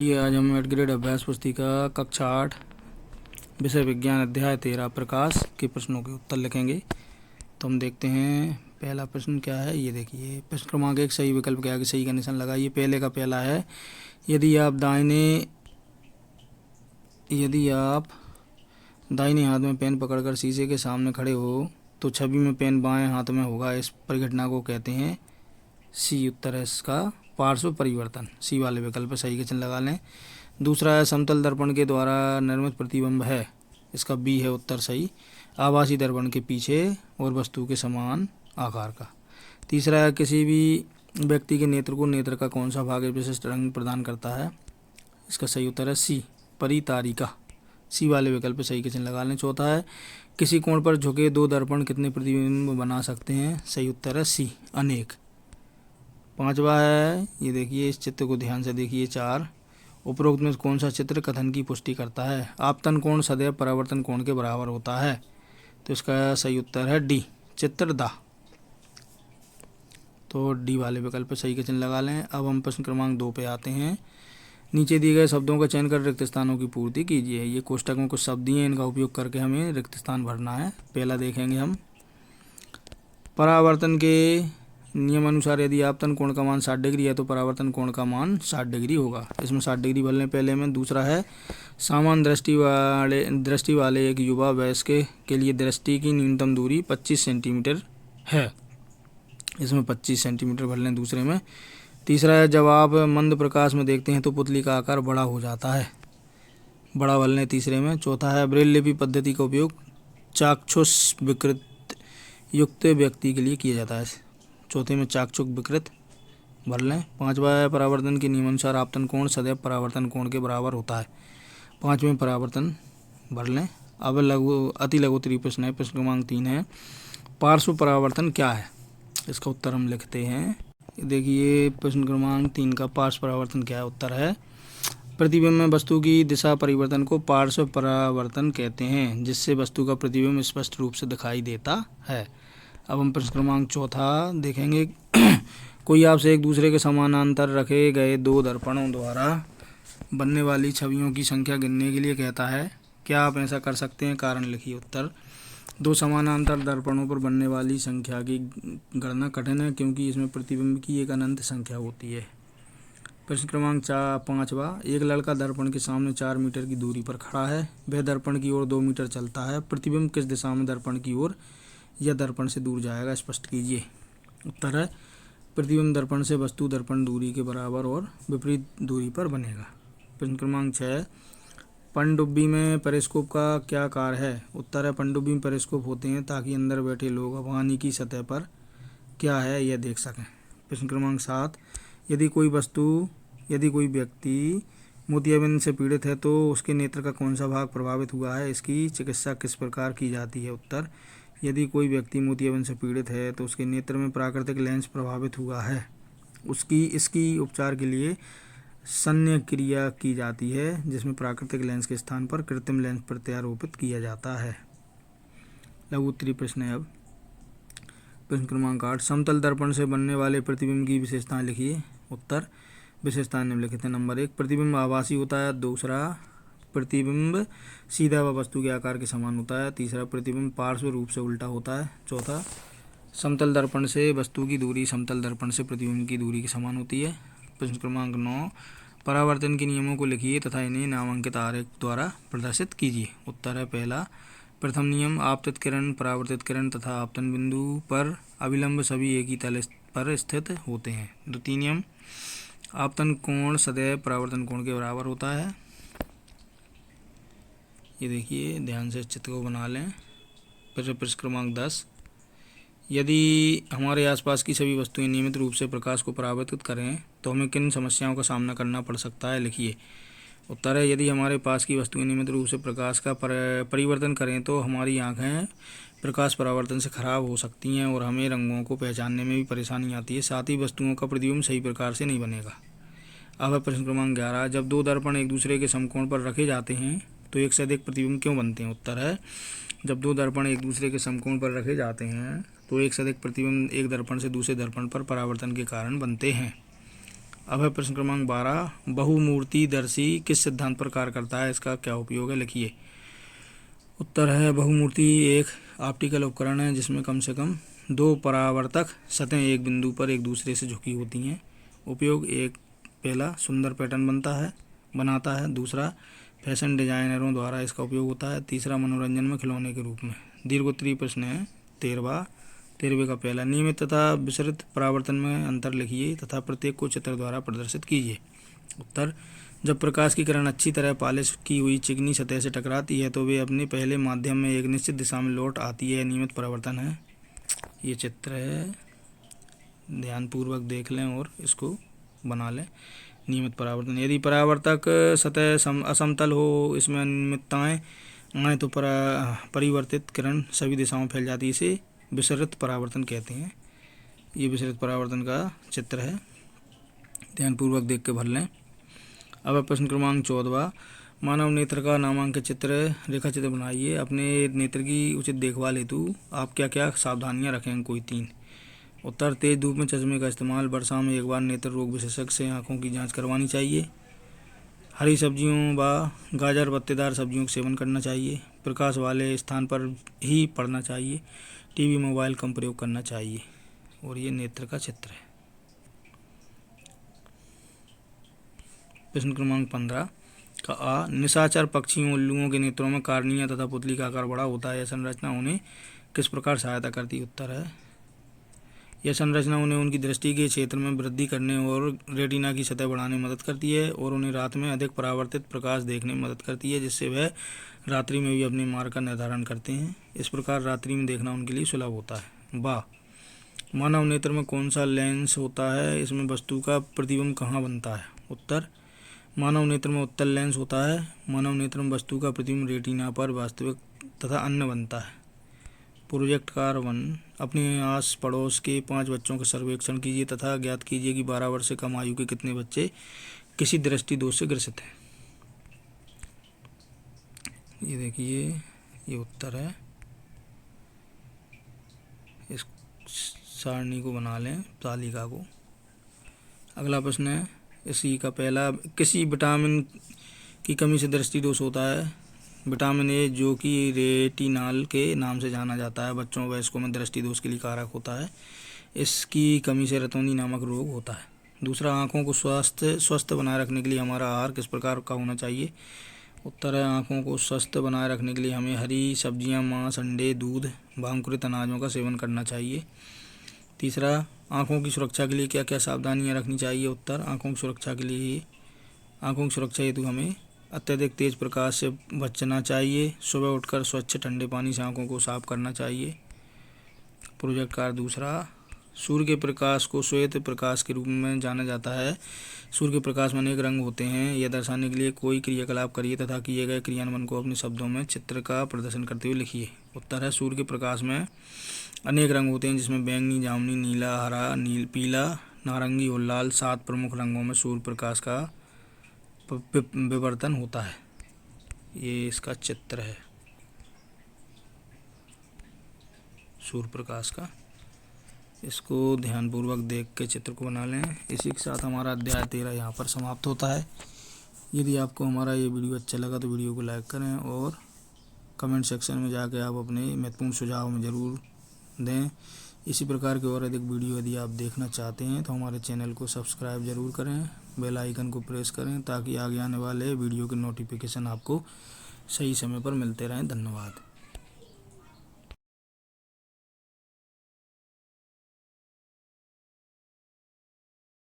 ये आज हम 8th ग्रेड अभ्यास पुस्तिका कक्षा 8 विषय विज्ञान अध्याय 13 प्रकाश के प्रश्नों के उत्तर लिखेंगे। तो हम देखते हैं पहला प्रश्न क्या है। ये देखिए, प्रश्न क्रमांक 1 सही विकल्प के आगे सही का निशान लगाइए। पहले का पहला है, यदि आप दाहिने हाथ में पेन पकड़कर शीशे के सामने खड़े हो तो छवि में पेन बाएं हाथ में होगा। इस परिघटना को कहते हैं सी। उत्तर है इसका पार्श्व परिवर्तन। सी वाले विकल्प पर सही का चिन्ह लगा लें। दूसरा है, समतल दर्पण के द्वारा निर्मित प्रतिबिंब है। इसका बी है उत्तर सही, आभासी दर्पण के पीछे और वस्तु के समान आकार का। तीसरा है, किसी भी व्यक्ति के नेत्र को नेत्र का कौन सा भाग विशिष्ट रंग प्रदान करता है। इसका सही उत्तर है सी, परितारिका। सी वाले विकल्प पर सही का चिन्ह लगा लें। चौथा है, किसी कोण पर झुके दो दर्पण कितने प्रतिबिंब बना सकते हैं। सही उत्तर है सी, अनेक। पांचवा है, ये देखिए, इस चित्र को ध्यान से देखिए 4, उपरोक्त में कौन सा चित्र कथन की पुष्टि करता है। आपतन कोण सदैव परावर्तन कोण के बराबर होता है। तो इसका सही उत्तर है डी, चित्रदा। तो डी वाले विकल्प पर सही का चिन्ह लगा लें। अब हम प्रश्न क्रमांक 2 पे आते हैं। नीचे दिए गए शब्दों का चयन कर रिक्त स्थानों की पूर्ति कीजिए। ये कोष्टक में कुछ शब्द दिए हैं, इनका उपयोग करके हमें रिक्त स्थान भरना है। पहला देखेंगे हम, परावर्तन के नियम अनुसार यदि आपतन कोण का मान 60 डिग्री है तो परावर्तन कोण का मान 60 डिग्री होगा। इसमें 60 डिग्री भर लें पहले में। दूसरा है, समान दृष्टि वाले एक युवा वयस्क के लिए दृष्टि की न्यूनतम दूरी 25 सेंटीमीटर है। इसमें 25 सेंटीमीटर भर लें दूसरे में। तीसरा है, जब आप मंद प्रकाश में देखते हैं तो पुतली का आकार बड़ा हो जाता है। बड़ा भर लें तीसरे में। चौथा है, ब्रेल लिपि पद्धति का उपयोग चाक्षुष विकृत युक्त व्यक्ति के लिए किया जाता है। चौथे में चाक्षुष विकृत भर लें। पांचवा है, परावर्तन के नियमानुसार आपतन कोण सदैव परावर्तन कोण के बराबर होता है। पांचवें परावर्तन भर लें। अब अति लघुत्तरीय प्रश्न है। प्रश्न क्रमांक 3 है, पार्श्व परावर्तन क्या है। इसका उत्तर हम लिखते हैं। देखिए, प्रश्न क्रमांक 3 का पार्श्व परावर्तन क्या है। उत्तर है, प्रतिबिंब में वस्तु की दिशा परिवर्तन को पार्श्व परावर्तन कहते हैं, जिससे वस्तु का प्रतिबिंब स्पष्ट रूप से दिखाई देता है। अब हम प्रश्न क्रमांक 4 देखेंगे। कोई आपसे एक दूसरे के समानांतर रखे गए दो दर्पणों द्वारा बनने वाली छवियों की संख्या गिनने के लिए कहता है। क्या आप ऐसा कर सकते हैं। कारण लिखिए। उत्तर, दो समानांतर दर्पणों पर बनने वाली संख्या की गणना कठिन है, क्योंकि इसमें प्रतिबिंब की एक अनंत संख्या होती है। प्रश्न क्रमांक 5वां, एक लड़का दर्पण के सामने 4 मीटर की दूरी पर खड़ा है। वह दर्पण की ओर 2 मीटर चलता है। प्रतिबिंब किस दिशा में दर्पण की ओर या दर्पण से दूर जाएगा, स्पष्ट कीजिए। उत्तर है, प्रतिबिंब दर्पण से वस्तु दर्पण दूरी के बराबर और विपरीत दूरी पर बनेगा। प्रश्न क्रमांक 6, पनडुब्बी में पेरिस्कोप का क्या कार्य है। उत्तर है, पनडुब्बी में पेरिस्कोप होते हैं ताकि अंदर बैठे लोग पानी की सतह पर क्या है यह देख सकें। प्रश्न क्रमांक 7, यदि कोई व्यक्ति मोतियाबिंद से पीड़ित है तो उसके नेत्र का कौन सा भाग प्रभावित हुआ है। इसकी चिकित्सा किस प्रकार की जाती है। उत्तर, यदि कोई व्यक्ति मोतियाबिंद से पीड़ित है तो उसके नेत्र में प्राकृतिक लेंस प्रभावित हुआ है। इसकी उपचार के लिए शल्य क्रिया की जाती है, जिसमें प्राकृतिक लेंस के स्थान पर कृत्रिम लेंस प्रत्यारोपित किया जाता है। लघु उत्तरीय प्रश्न है। अब प्रश्न क्रमांक 8, समतल दर्पण से बनने वाले प्रतिबिंब की विशेषताएं लिखिए। उत्तर, विशेषताएं निम्नलिखित हैं। नंबर 1, प्रतिबिंब आभासी होता है। दूसरा, प्रतिबिंब सीधा व वस्तु के आकार के समान होता है। तीसरा, प्रतिबिंब पार्श्व रूप से उल्टा होता है। चौथा, समतल दर्पण से वस्तु की दूरी समतल दर्पण से प्रतिबिंब की दूरी के समान होती है। प्रश्न क्रमांक 9, परावर्तन के नियमों को लिखिए तथा इन्हें नामांकित आरेख द्वारा प्रदर्शित कीजिए। उत्तर है, पहला, प्रथम नियम, आपतित किरण, परावर्तित किरण तथा आपतन बिंदु पर अभिलंब सभी एक ही तल पर स्थित होते हैं। द्वितीय नियम, आपतन कोण सदैव परावर्तन कोण के बराबर होता है। ये देखिए, ध्यान से इस चित्र को बना लें। प्रश्न क्रमांक 10, यदि हमारे आसपास की सभी वस्तुएं नियमित रूप से प्रकाश को परावर्तित करें तो हमें किन समस्याओं का सामना करना पड़ सकता है। लिखिए। उत्तर है, यदि हमारे पास की वस्तुएं नियमित रूप से प्रकाश का परिवर्तन करें तो हमारी आँखें प्रकाश परावर्तन से खराब हो सकती हैं और हमें रंगों को पहचानने में भी परेशानी आती है। साथ ही वस्तुओं का प्रतिबिंब सही प्रकार से नहीं बनेगा। अब है प्रश्न क्रमांक 11, जब दो दर्पण एक दूसरे के समकोण पर रखे जाते हैं तो एक से अधिक प्रतिबिंब क्यों बनते हैं। उत्तर है, जब दो दर्पण एक दूसरे के समकोण पर रखे जाते हैं तो एक से अधिक प्रतिबिंब एक दर्पण से दूसरे दर्पण पर परावर्तन के कारण बनते हैं। अब है प्रश्न क्रमांक 12, बहुमूर्तिदर्शी किस सिद्धांत पर कार्य करता है, इसका क्या उपयोग है, लिखिए। उत्तर है बहुमूर्ति एक ऑप्टिकल उपकरण है जिसमें कम से कम दो परावर्तक सतहें एक बिंदु पर एक दूसरे से झुकी होती हैं। उपयोग एक, पहला सुंदर पैटर्न बनाता है। दूसरा फैशन डिजाइनरों द्वारा इसका उपयोग होता है। तीसरा मनोरंजन में खिलौने के रूप में। दीर्घोत्तरीय प्रश्न है 13वें का पहला, नियमित तथा विसरित परावर्तन में अंतर लिखिए तथा प्रत्येक को चित्र द्वारा प्रदर्शित कीजिए। उत्तर, जब प्रकाश की किरण अच्छी तरह पॉलिश की हुई चिकनी सतह से टकराती है तो वे अपने पहले माध्यम में एक निश्चित दिशा में लौट आती है, नियमित परावर्तन है। ये चित्र है, ध्यानपूर्वक देख लें और इसको बना लें। नियमित परावर्तन, यदि परावर्तक सतह असमतल हो, इसमें अनियमितताएं आए तो परिवर्तित किरण सभी दिशाओं में फैल जाती है। इसे विसरित परावर्तन कहते हैं। ये विसरित परावर्तन का चित्र है, ध्यानपूर्वक देख के भर लें। अब प्रश्न क्रमांक 14, मानव नेत्र का नामांकित चित्र रेखा चित्र बनाइए। अपने नेत्र की उचित देखभाल हेतु आप क्या क्या सावधानियां रखेंगे, कोई 3। उत्तर, तेज धूप में चश्मे का इस्तेमाल, वर्षा में एक बार नेत्र रोग विशेषज्ञ से आंखों की जांच करवानी चाहिए। हरी सब्जियों व गाजर पत्तेदार सब्जियों का सेवन करना चाहिए। प्रकाश वाले स्थान पर ही पढ़ना चाहिए। टीवी मोबाइल कम प्रयोग करना चाहिए। और ये नेत्र का चित्र है। प्रश्न क्रमांक 15 का आ, निशाचर पक्षियों उल्लुओं के नेत्रों में कार्निया तथा पुतली का आकार बड़ा होता है। यह संरचना उन्हें किस प्रकार सहायता करती है। उत्तर है, यह संरचना उन्हें उनकी दृष्टि के क्षेत्र में वृद्धि करने और रेटिना की सतह बढ़ाने में मदद करती है और उन्हें रात में अधिक परावर्तित प्रकाश देखने में मदद करती है, जिससे वह रात्रि में भी अपने मार्ग का निर्धारण करते हैं। इस प्रकार रात्रि में देखना उनके लिए सुलभ होता है। मानव नेत्र में कौन सा लेंस होता है, इसमें वस्तु का प्रतिबिंब कहाँ बनता है। उत्तर, मानव नेत्र में उत्तल लेंस होता है। मानव नेत्र में वस्तु का प्रतिबिंब रेटिना पर वास्तविक तथा अन्य बनता है। प्रोजेक्ट कार 1, अपने आस पड़ोस के 5 बच्चों का सर्वेक्षण कीजिए तथा ज्ञात कीजिए कि 12 वर्ष से कम आयु के कितने बच्चे किसी दृष्टि दोष से ग्रसित हैं। ये देखिए, ये उत्तर है। इस सारणी को बना लें, तालिका को। अगला प्रश्न है इसी का पहला, किसी विटामिन की कमी से दृष्टि दोष होता है। विटामिन ए, जो कि रेटिनॉल के नाम से जाना जाता है, बच्चों वयस्कों में दृष्टि दोष के लिए कारक होता है। इसकी कमी से रतौंधी नामक रोग होता है। दूसरा, आँखों को स्वस्थ बनाए रखने के लिए हमारा आहार किस प्रकार का होना चाहिए। उत्तर है, आँखों को स्वस्थ बनाए रखने के लिए हमें हरी सब्जियां, मांस, अंडे, दूध व अंकुरित अनाजों का सेवन करना चाहिए। तीसरा, आँखों की सुरक्षा के लिए क्या क्या सावधानियां रखनी चाहिए। उत्तर, आँखों की सुरक्षा हेतु हमें अत्यधिक तेज प्रकाश से बचना चाहिए। सुबह उठकर स्वच्छ ठंडे पानी से आँखों को साफ करना चाहिए। प्रोजेक्ट कार दूसरा, सूर्य के प्रकाश को श्वेत प्रकाश के रूप में जाना जाता है। सूर्य के प्रकाश में अनेक रंग होते हैं। यह दर्शाने के लिए कोई क्रियाकलाप करिए तथा किए गए क्रियान्वयन को अपने शब्दों में चित्र का प्रदर्शन करते हुए लिखिए। उत्तर है, सूर्य के प्रकाश में अनेक रंग होते हैं, जिसमें बैंगनी, जामुनी, नीला, हरा, पीला, नारंगी और लाल 7 प्रमुख रंगों में सूर्य प्रकाश का विवर्तन होता है। ये इसका चित्र है सूर्य प्रकाश का। इसको ध्यानपूर्वक देख के चित्र को बना लें। इसी के साथ हमारा अध्याय 13 यहाँ पर समाप्त होता है। यदि आपको हमारा ये वीडियो अच्छा लगा तो वीडियो को लाइक करें और कमेंट सेक्शन में जाकर आप अपने महत्वपूर्ण सुझाव में ज़रूर दें। इसी प्रकार के और अधिक वीडियो यदि आप देखना चाहते हैं तो हमारे चैनल को सब्सक्राइब ज़रूर करें, बेल आइकन को प्रेस करें ताकि आगे आने वाले वीडियो के नोटिफिकेशन आपको सही समय पर मिलते रहें। धन्यवाद।